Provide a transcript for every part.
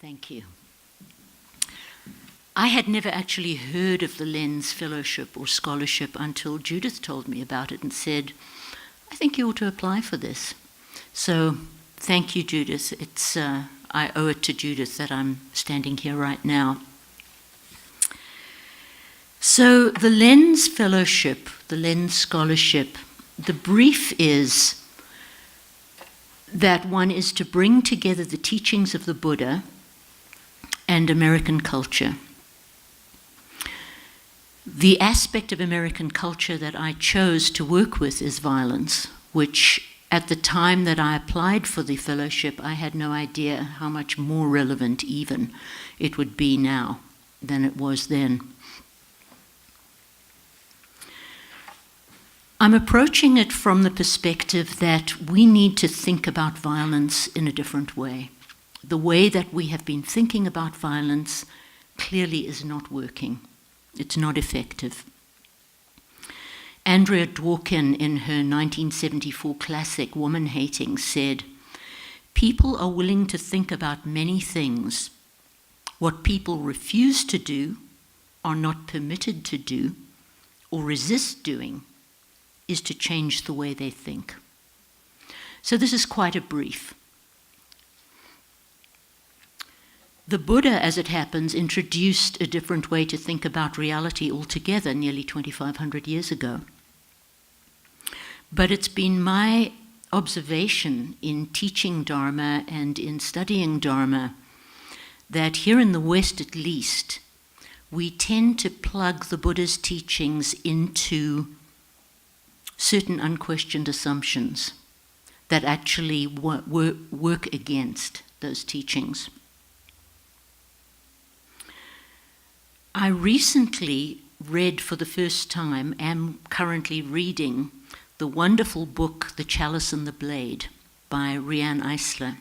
Thank you. I had never actually heard of the Lens Fellowship or Scholarship until Judith told me about it and said, I think you ought to apply for this. So thank you, Judith. I owe it to Judith that I'm standing here right now. So the Lens Fellowship, the Lens Scholarship, the brief is that one is to bring together the teachings of the Buddha and American culture. The aspect of American culture that I chose to work with is violence, which at the time that I applied for the fellowship, I had no idea how much more relevant even it would be now than it was then. I'm approaching it from the perspective that we need to think about violence in a different way. The way that we have been thinking about violence clearly is not working. It's not effective. Andrea Dworkin, in her 1974 classic Woman Hating, said, "People are willing to think about many things. What people refuse to do, are not permitted to do, or resist doing, is to change the way they think." So this is quite a brief. The Buddha, as it happens, introduced a different way to think about reality altogether nearly 2,500 years ago. But it's been my observation in teaching Dharma and in studying Dharma that here in the West at least, we tend to plug the Buddha's teachings into certain unquestioned assumptions that actually work against those teachings. I recently read for the first time, am currently reading, the wonderful book, The Chalice and the Blade, by Riane Eisler.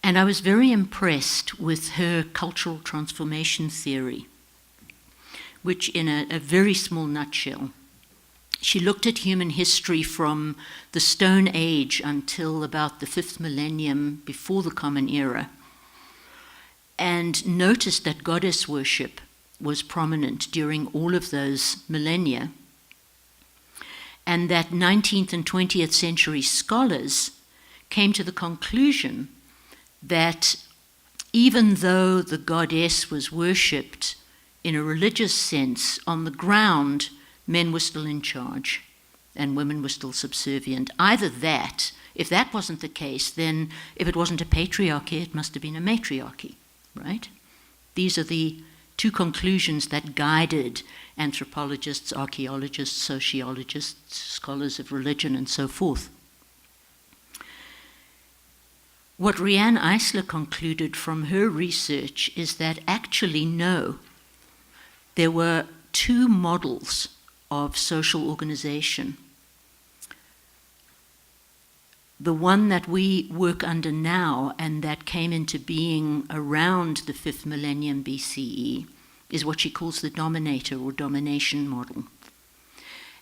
And I was very impressed with her cultural transformation theory, which in a very small nutshell, she looked at human history from the Stone Age until about the 5th millennium before the Common Era, and noticed that goddess worship was prominent during all of those millennia, and that 19th and 20th century scholars came to the conclusion that even though the goddess was worshipped in a religious sense, on the ground, men were still in charge and women were still subservient. Either that, if that wasn't the case, then if it wasn't a patriarchy, it must have been a matriarchy. Right? These are the two conclusions that guided anthropologists, archaeologists, sociologists, scholars of religion, and so forth. What Riane Eisler concluded from her research is that actually no, there were two models of social organization. The one that we work under now and that came into being around the 5th millennium BCE is what she calls the dominator or domination model.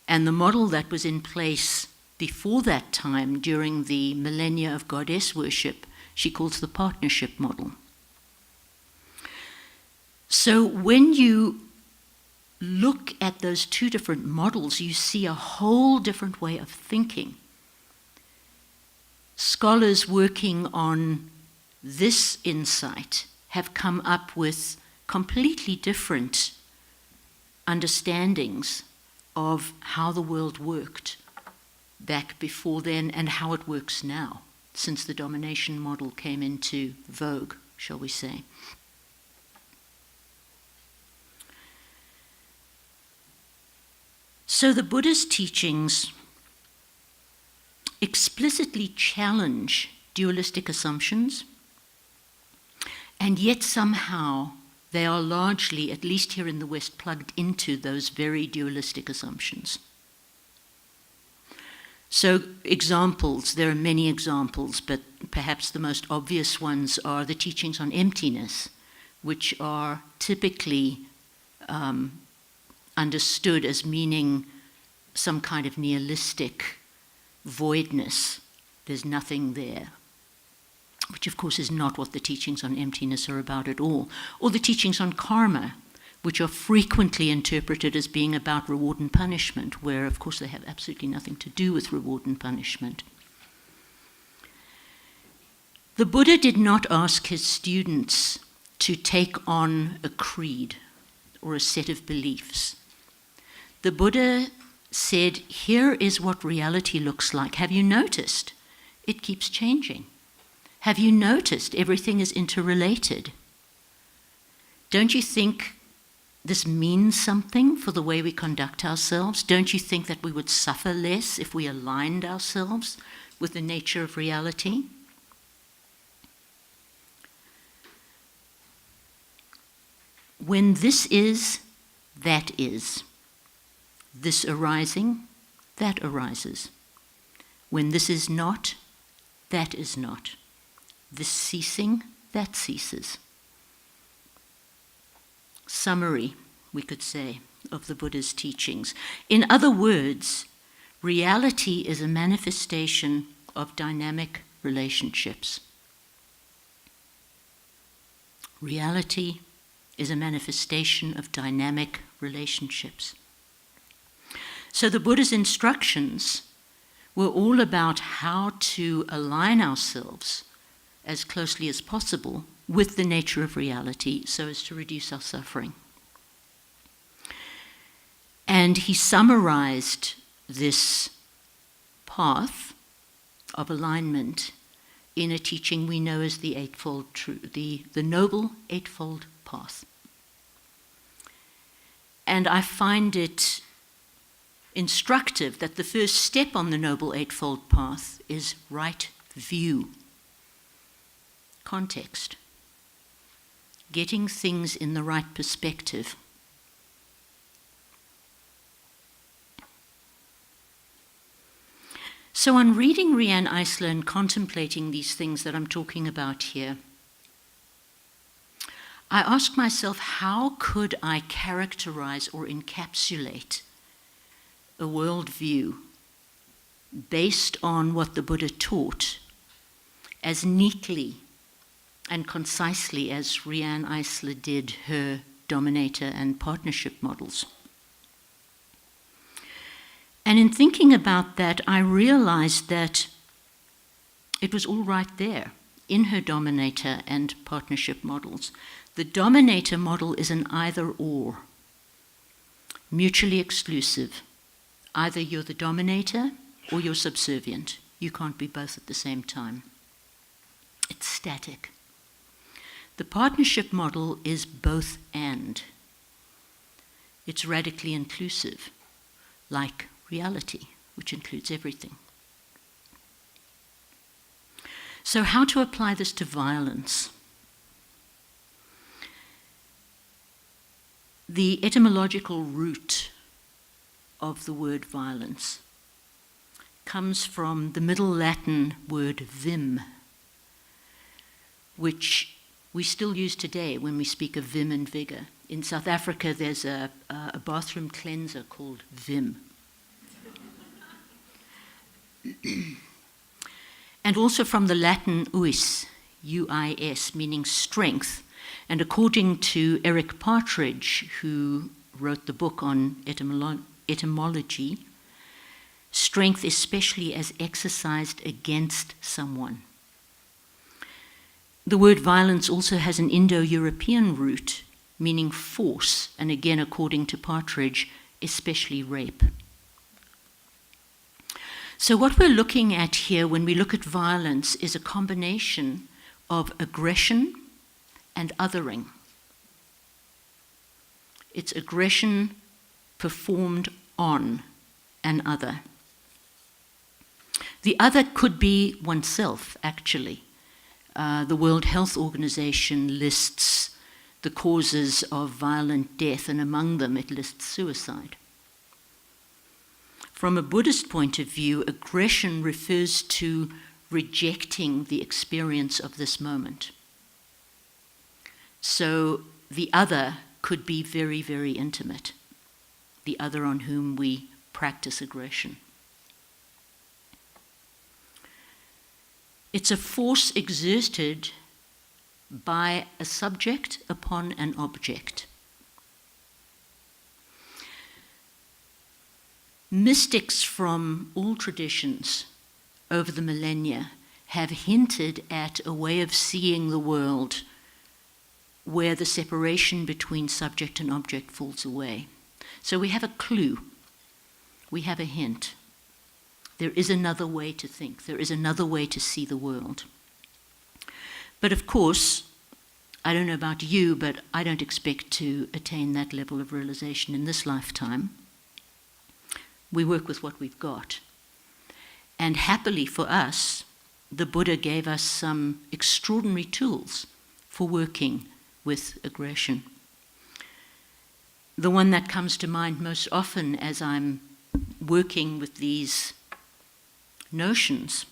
And the model that was in place before that time, during the millennia of goddess worship, she calls the partnership model. So when you look at those two different models, you see a whole different way of thinking. Scholars working on this insight have come up with completely different understandings of how the world worked back before then and how it works now, since the domination model came into vogue, shall we say. So the Buddha's teachings explicitly challenge dualistic assumptions, and yet somehow they are largely, at least here in the West, plugged into those very dualistic assumptions. So examples, there are many examples, but perhaps the most obvious ones are the teachings on emptiness, which are typically understood as meaning some kind of nihilistic voidness. There's nothing there. which of course is not what the teachings on emptiness are about at all, or the teachings on karma, which are frequently interpreted as being about reward and punishment, where of course they have absolutely nothing to do with reward and punishment. The Buddha did not ask his students to take on a creed or a set of beliefs. The Buddha said, here is what reality looks like. Have you noticed? It keeps changing. Have you noticed everything is interrelated? Don't you think this means something for the way we conduct ourselves? Don't you think that we would suffer less if we aligned ourselves with the nature of reality? When this is, that is. This arising, that arises. When this is not, that is not. This ceasing, that ceases. Summary, we could say, of the Buddha's teachings. In other words, reality is a manifestation of dynamic relationships. Reality is a manifestation of dynamic relationships. So the Buddha's instructions were all about how to align ourselves as closely as possible with the nature of reality so as to reduce our suffering. And he summarized this path of alignment in a teaching we know as the the Noble Eightfold Path. And I find it instructive that the first step on the Noble Eightfold Path is right view, context, getting things in the right perspective. So on reading Riane Eisler and contemplating these things that I'm talking about here, I asked myself, how could I characterize or encapsulate a worldview based on what the Buddha taught as neatly and concisely as Riane Eisler did her dominator and partnership models? And in thinking about that, I realized that it was all right there in her dominator and partnership models. The dominator model is an either-or, mutually exclusive. Either you're the dominator or you're subservient. You can't be both at the same time. It's static. The partnership model is both and. It's radically inclusive, like reality, which includes everything. So how to apply this to violence? The etymological root of the word violence comes from the Middle Latin word vim, which we still use today when we speak of vim and vigor. In South Africa, there's a bathroom cleanser called Vim. And also from the Latin uis, U-I-S, meaning strength. And according to Eric Partridge, who wrote the book on etymology, strength especially as exercised against someone. The word violence also has an Indo-European root, meaning force, and again, according to Partridge, especially rape. So what we're looking at here when we look at violence is a combination of aggression and othering. It's aggression performed on an other. The other could be oneself, actually. The World Health Organization lists the causes of violent death, and among them it lists suicide. From a Buddhist point of view, aggression refers to rejecting the experience of this moment. So the other could be very, very intimate, the other on whom we practice aggression. It's a force exerted by a subject upon an object. Mystics from all traditions over the millennia have hinted at a way of seeing the world where the separation between subject and object falls away. So we have a clue, we have a hint. There is another way to think, there is another way to see the world. But of course, I don't know about you, but I don't expect to attain that level of realization in this lifetime. We work with what we've got. And happily for us, the Buddha gave us some extraordinary tools for working with aggression. The one that comes to mind most often as I'm working with these notions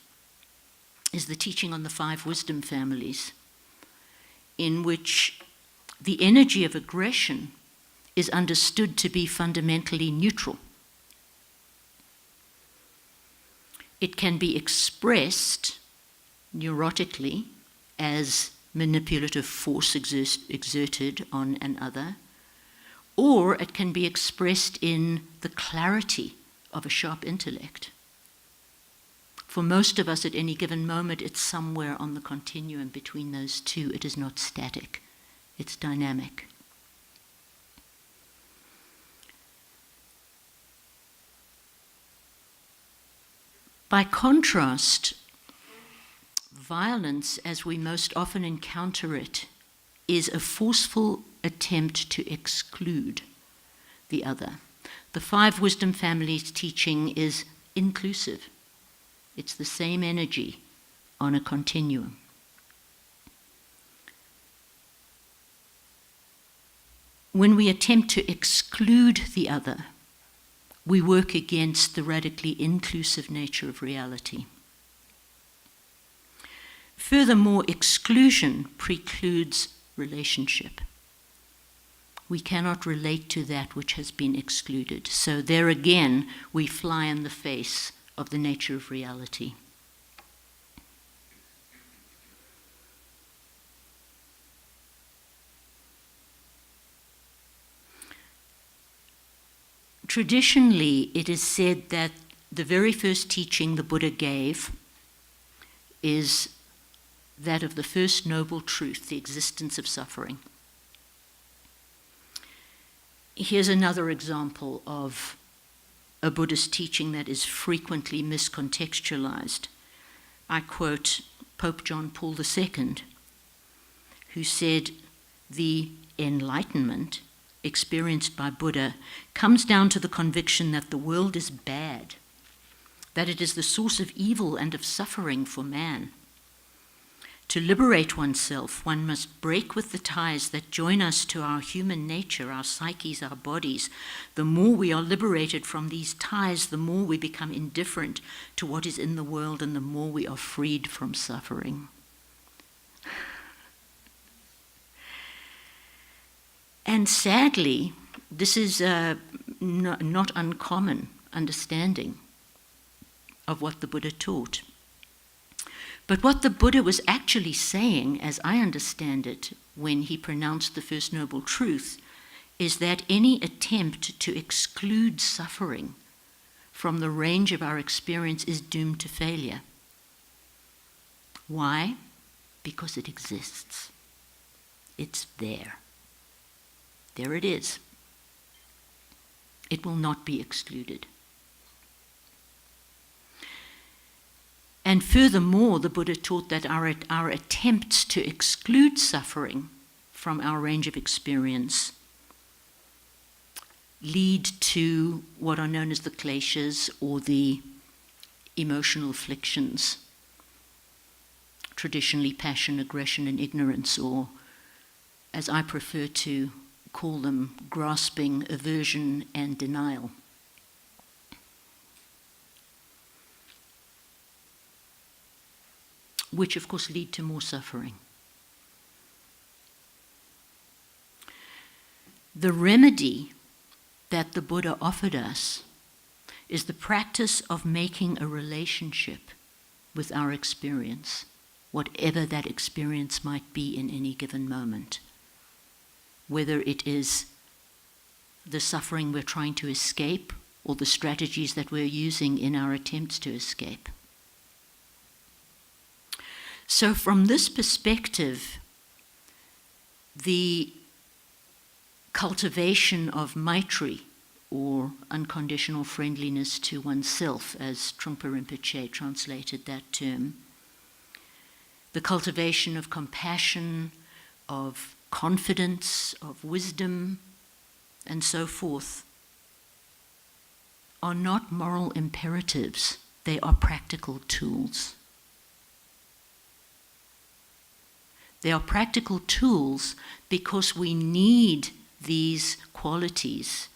is the teaching on the 5 wisdom families, in which the energy of aggression is understood to be fundamentally neutral. It can be expressed neurotically as manipulative force exerted on an other, or it can be expressed in the clarity of a sharp intellect. For most of us at any given moment, it's somewhere on the continuum between those two. It is not static, it's dynamic. By contrast, violence, as we most often encounter it, is a forceful attempt to exclude the other. The 5 wisdom families teaching is inclusive. It's the same energy on a continuum. When we attempt to exclude the other, we work against the radically inclusive nature of reality. Furthermore, exclusion precludes relationship. We cannot relate to that which has been excluded. So there again, we fly in the face of the nature of reality. Traditionally, it is said that the very first teaching the Buddha gave is that of the first noble truth, the existence of suffering. Here's another example of a Buddhist teaching that is frequently miscontextualized. I quote Pope John Paul II, who said, "The enlightenment experienced by Buddha comes down to the conviction that the world is bad, that it is the source of evil and of suffering for man. To liberate oneself, one must break with the ties that join us to our human nature, our psyches, our bodies. The more we are liberated from these ties, the more we become indifferent to what is in the world, and the more we are freed from suffering." And sadly, this is a not uncommon understanding of what the Buddha taught. But what the Buddha was actually saying, as I understand it, when he pronounced the First Noble Truth, is that any attempt to exclude suffering from the range of our experience is doomed to failure. Why? Because it exists. It's there. There it is. It will not be excluded. And furthermore, the Buddha taught that our attempts to exclude suffering from our range of experience lead to what are known as the kleshas, or the emotional afflictions, traditionally passion, aggression, and ignorance, or as I prefer to call them, grasping, aversion, and denial. Which of course lead to more suffering. The remedy that the Buddha offered us is the practice of making a relationship with our experience, whatever that experience might be in any given moment, whether it is the suffering we're trying to escape or the strategies that we're using in our attempts to escape. So from this perspective, the cultivation of Maitri, or unconditional friendliness to oneself, as Trungpa Rinpoche translated that term, the cultivation of compassion, of confidence, of wisdom, and so forth, are not moral imperatives, they are practical tools. They are practical tools because we need these qualities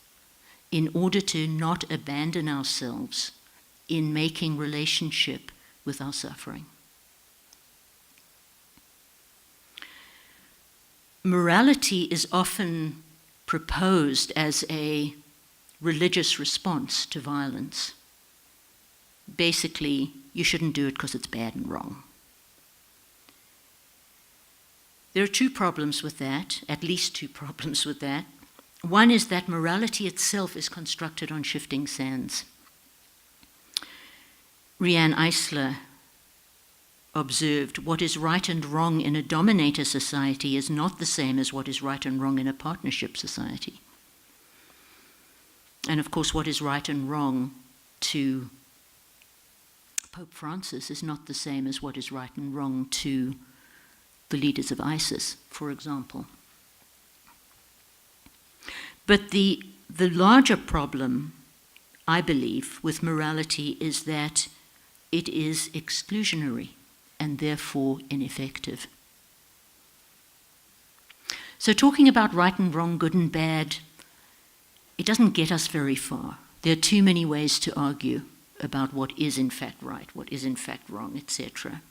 in order to not abandon ourselves in making relationship with our suffering. Morality is often proposed as a religious response to violence. Basically, you shouldn't do it because it's bad and wrong. There are two problems with that, at least two problems with that. One is that morality itself is constructed on shifting sands. Riane Eisler observed, what is right and wrong in a dominator society is not the same as what is right and wrong in a partnership society. And of course, what is right and wrong to Pope Francis is not the same as what is right and wrong to the leaders of ISIS, for example. But the larger problem, I believe, with morality is that it is exclusionary and therefore ineffective. So talking about right and wrong, good and bad, it doesn't get us very far. There are too many ways to argue about what is in fact right, what is in fact wrong, etc.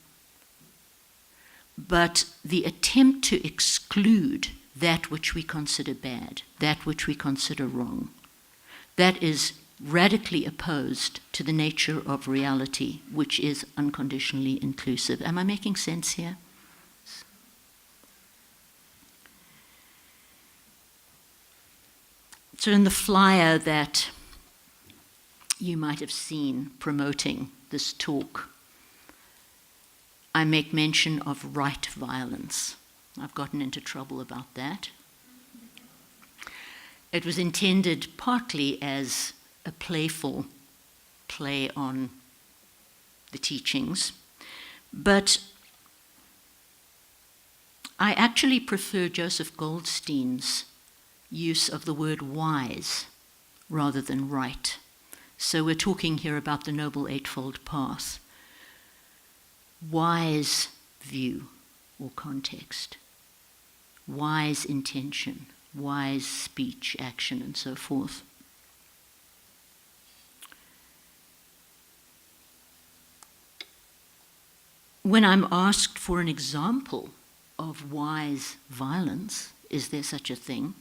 But the attempt to exclude that which we consider bad, that which we consider wrong, that is radically opposed to the nature of reality, which is unconditionally inclusive. Am I making sense here? So in the flyer that you might have seen promoting this talk, I make mention of right violence. I've gotten into trouble about that. It was intended partly as a playful play on the teachings, but I actually prefer Joseph Goldstein's use of the word wise rather than right. So we're talking here about the Noble Eightfold Path. Wise view or context, wise intention, wise speech, action, and so forth. When I'm asked for an example of wise violence, is there such a thing?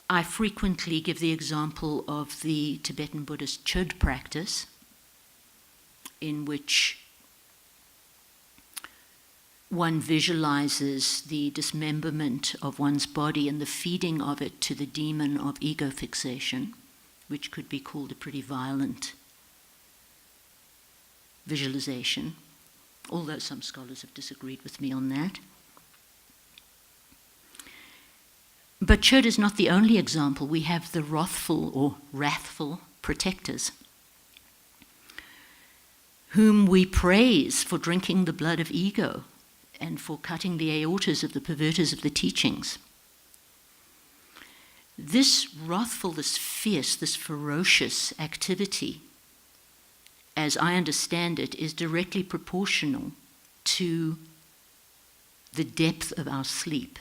I frequently give the example of the Tibetan Buddhist Chöd practice, in which one visualizes the dismemberment of one's body and the feeding of it to the demon of ego fixation, which could be called a pretty violent visualization, although some scholars have disagreed with me on that. But Chöd is not the only example. We have the wrathful or wrathful protectors, whom we praise for drinking the blood of ego and for cutting the aortas of the perverters of the teachings. This wrathful, this fierce, this ferocious activity, as I understand it, is directly proportional to the depth of our sleep,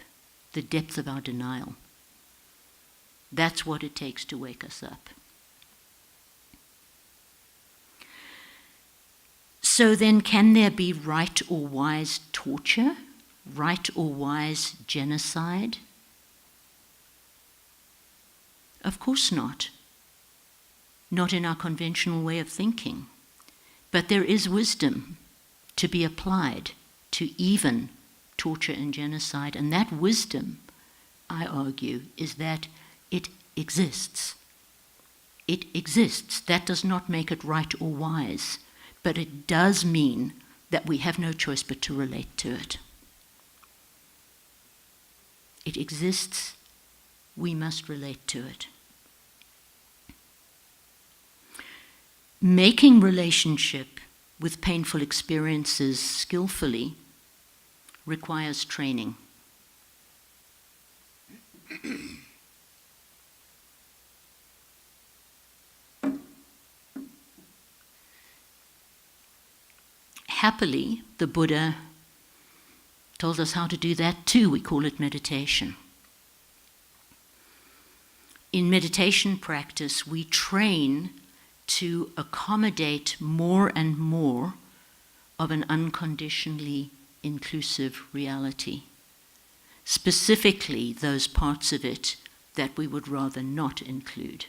the depth of our denial. That's what it takes to wake us up. So then, can there be right or wise torture, right or wise genocide? Of course not. Not in our conventional way of thinking. But there is wisdom to be applied to even torture and genocide, and that wisdom, I argue, is that it exists. It exists. That does not make it right or wise, but it does mean that we have no choice but to relate to it. It exists. We must relate to it. Making relationship with painful experiences skillfully requires training. Happily, the Buddha told us how to do that too. We call it meditation. In meditation practice, we train to accommodate more and more of an unconditionally inclusive reality, specifically those parts of it that we would rather not include.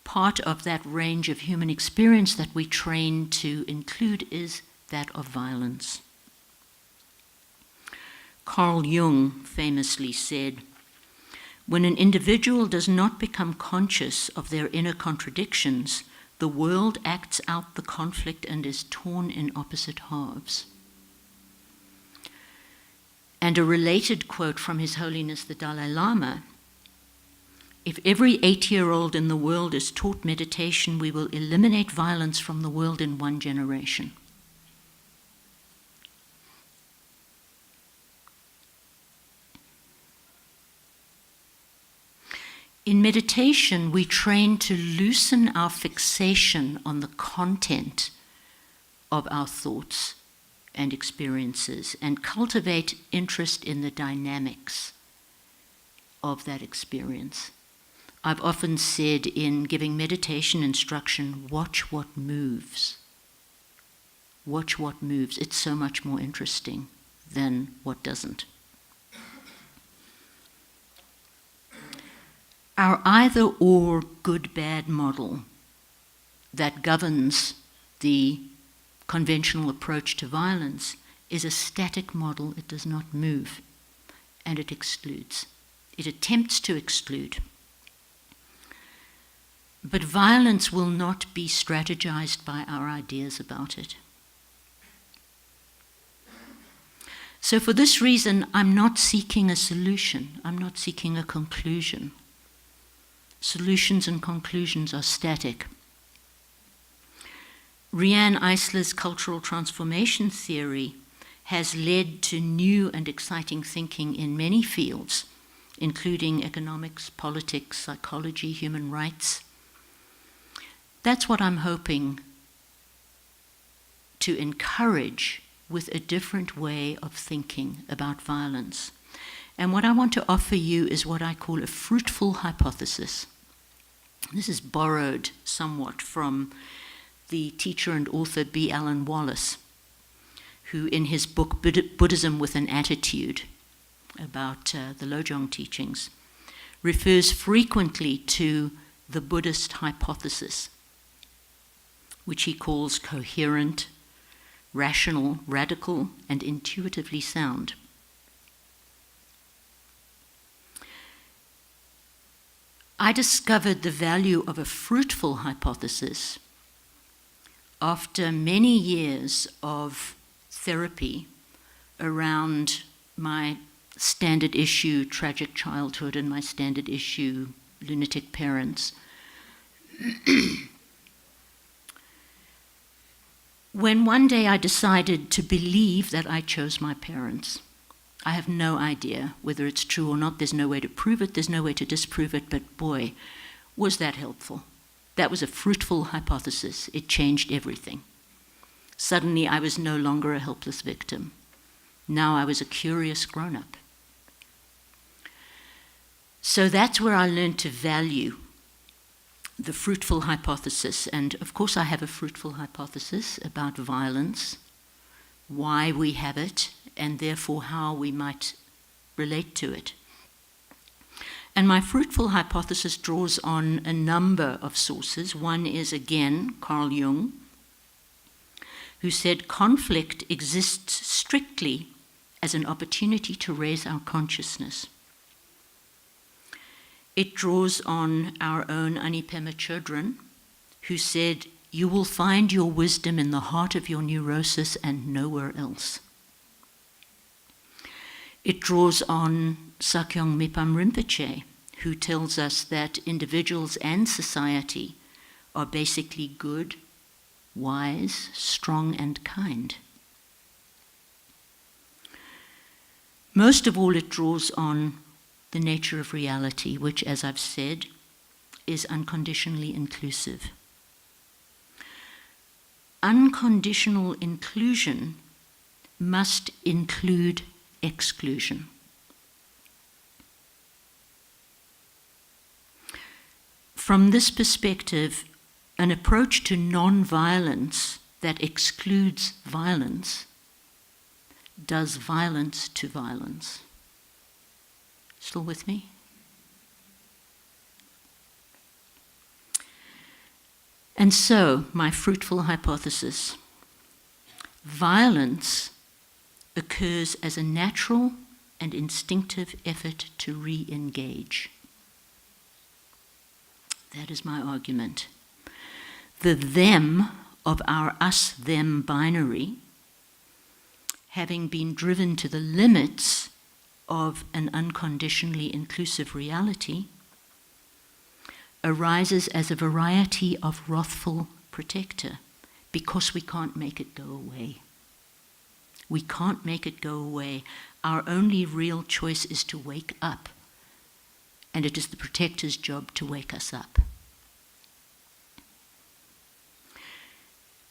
Part of that range of human experience that we train to include is that of violence. Carl Jung famously said, "When an individual does not become conscious of their inner contradictions, the world acts out the conflict and is torn in opposite halves." And a related quote from His Holiness the Dalai Lama: "If every 8-year-old in the world is taught meditation, we will eliminate violence from the world in 1 generation." In meditation, we train to loosen our fixation on the content of our thoughts and experiences and cultivate interest in the dynamics of that experience. I've often said in giving meditation instruction, watch what moves. Watch what moves. It's so much more interesting than what doesn't. Our either-or good-bad model that governs the conventional approach to violence is a static model. It does not move, and it excludes. It attempts to exclude. But violence will not be strategized by our ideas about it. So for this reason, I'm not seeking a solution. I'm not seeking a conclusion. Solutions and conclusions are static. Riane Eisler's cultural transformation theory has led to new and exciting thinking in many fields, including economics, politics, psychology, human rights. That's what I'm hoping to encourage with a different way of thinking about violence. And what I want to offer you is what I call a fruitful hypothesis. This is borrowed somewhat from the teacher and author B. Alan Wallace, who in his book Buddhism with an Attitude, about the Lojong teachings, refers frequently to the Buddhist hypothesis, which he calls coherent, rational, radical, and intuitively sound. I discovered the value of a fruitful hypothesis after many years of therapy around my standard issue tragic childhood and my standard issue lunatic parents. When one day I decided to believe that I chose my parents, I have no idea whether it's true or not. There's no way to prove it. There's no way to disprove it. But boy, was that helpful. That was a fruitful hypothesis. It changed everything. Suddenly, I was no longer a helpless victim. Now I was a curious grown-up. So that's where I learned to value the fruitful hypothesis. And of course, I have a fruitful hypothesis about violence, why we have it, and therefore how we might relate to it. And my fruitful hypothesis draws on a number of sources. One is, again, Carl Jung, who said conflict exists strictly as an opportunity to raise our consciousness. It draws on our own Anipema Chodron, who said, "You will find your wisdom in the heart of your neurosis and nowhere else." It draws on Sakyong Mipam Rinpoche, who tells us that individuals and society are basically good, wise, strong, and kind. Most of all, it draws on the nature of reality, which, as I've said, is unconditionally inclusive. Unconditional inclusion must include exclusion. From this perspective, an approach to non-violence that excludes violence does violence to violence. Still with me? And so, my fruitful hypothesis: violence occurs as a natural and instinctive effort to re-engage. That is my argument. The them of our us-them binary, having been driven to the limits of an unconditionally inclusive reality, arises as a variety of wrathful protector, because we can't make it go away. We can't make it go away. Our only real choice is to wake up, and it is the protector's job to wake us up.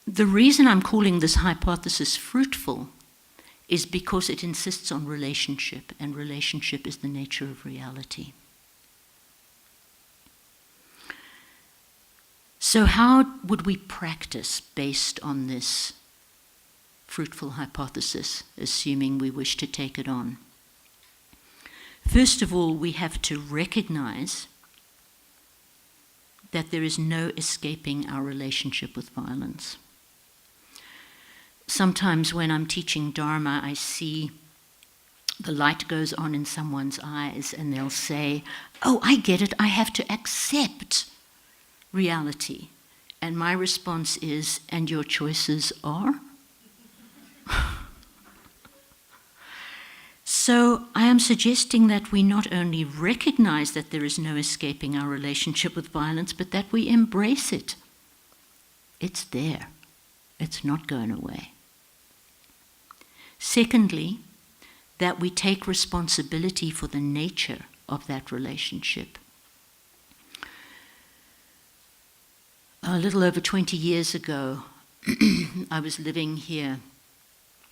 The reason I'm calling this hypothesis fruitful is because it insists on relationship, and relationship is the nature of reality. So how would we practice based on this fruitful hypothesis, assuming we wish to take it on? First of all, we have to recognize that there is no escaping our relationship with violence. Sometimes when I'm teaching Dharma, I see the light goes on in someone's eyes and they'll say, "Oh, I get it, I have to accept reality." And my response is, "And your choices are?" So I am suggesting that we not only recognize that there is no escaping our relationship with violence, but that we embrace it. It's there. It's not going away. Secondly, that we take responsibility for the nature of that relationship. A little over 20 years ago, I was living here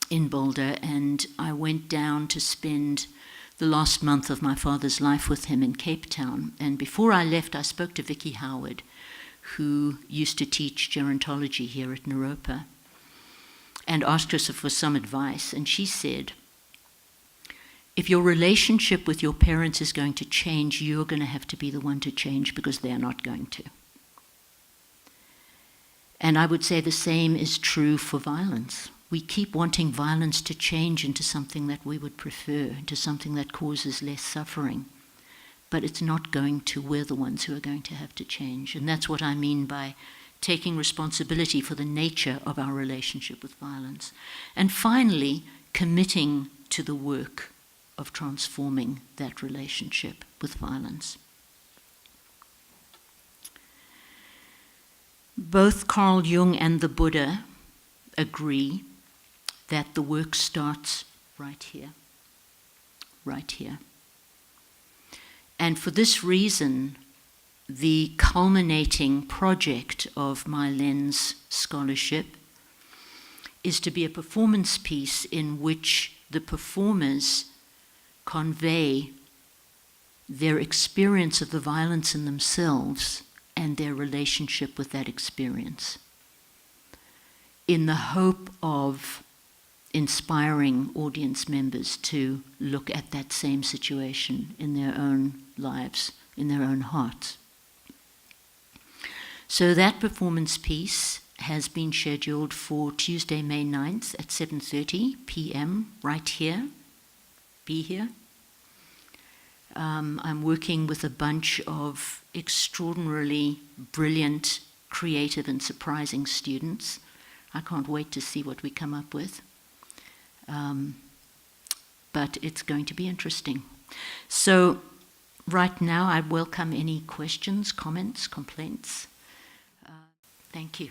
in Boulder, and I went down to spend the last month of my father's life with him in Cape Town. And before I left, I spoke to Vicky Howard, who used to teach gerontology here at Naropa, and asked her for some advice. And she said, if your relationship with your parents is going to change, you're going to have to be the one to change, because they're not going to. And I would say the same is true for violence. We keep wanting violence to change into something that we would prefer, into something that causes less suffering. But it's not going to. We're the ones who are going to have to change. And that's what I mean by taking responsibility for the nature of our relationship with violence. And finally, committing to the work of transforming that relationship with violence. Both Carl Jung and the Buddha agree that the work starts right here, right here. And for this reason, the culminating project of my Lens scholarship is to be a performance piece in which the performers convey their experience of the violence in themselves and their relationship with that experience, in the hope of inspiring audience members to look at that same situation in their own lives, in their own hearts. So that performance piece has been scheduled for Tuesday, May 9th at 7:30 p.m. right here. Be here. I'm working with a bunch of extraordinarily brilliant, creative and surprising students. I can't wait to see what we come up with. But it's going to be interesting. So right now I welcome any questions, comments, complaints. Thank you.